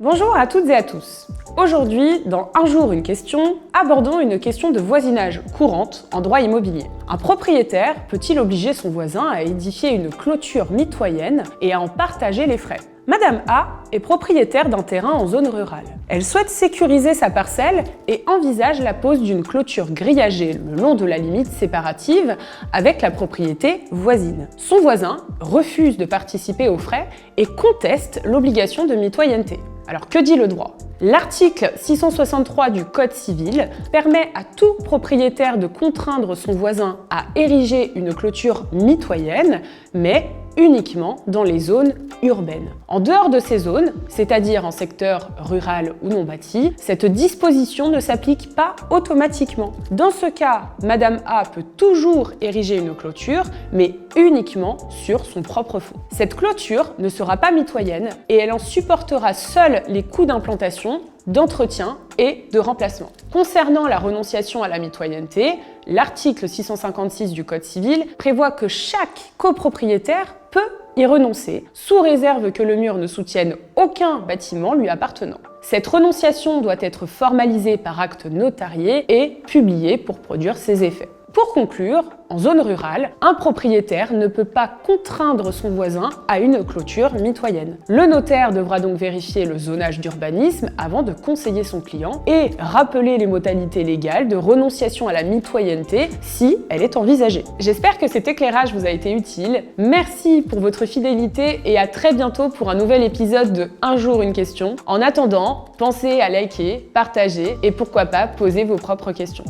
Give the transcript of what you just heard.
Bonjour à toutes et à tous. Aujourd'hui, dans Un jour une question, abordons une question de voisinage courante en droit immobilier. Un propriétaire peut-il obliger son voisin à édifier une clôture mitoyenne et à en partager les frais ? Madame A est propriétaire d'un terrain en zone rurale. Elle souhaite sécuriser sa parcelle et envisage la pose d'une clôture grillagée le long de la limite séparative avec la propriété voisine. Son voisin refuse de participer aux frais et conteste l'obligation de mitoyenneté. Alors que dit le droit ? L'article 663 du Code civil permet à tout propriétaire de contraindre son voisin à ériger une clôture mitoyenne, mais uniquement dans les zones urbaines. En dehors de ces zones, c'est-à-dire en secteur rural ou non bâti, cette disposition ne s'applique pas automatiquement. Dans ce cas, Madame A peut toujours ériger une clôture, mais uniquement sur son propre fonds. Cette clôture ne sera pas mitoyenne et elle en supportera seule les coûts d'implantation, d'entretien et de remplacement. Concernant la renonciation à la mitoyenneté, l'article 656 du Code civil prévoit que chaque copropriétaire peut y renoncer, sous réserve que le mur ne soutienne aucun bâtiment lui appartenant. Cette renonciation doit être formalisée par acte notarié et publiée pour produire ses effets. Pour conclure, en zone rurale, un propriétaire ne peut pas contraindre son voisin à une clôture mitoyenne. Le notaire devra donc vérifier le zonage d'urbanisme avant de conseiller son client et rappeler les modalités légales de renonciation à la mitoyenneté si elle est envisagée. J'espère que cet éclairage vous a été utile. Merci pour votre fidélité et à très bientôt pour un nouvel épisode de Un jour une question. En attendant, pensez à liker, partager et pourquoi pas poser vos propres questions.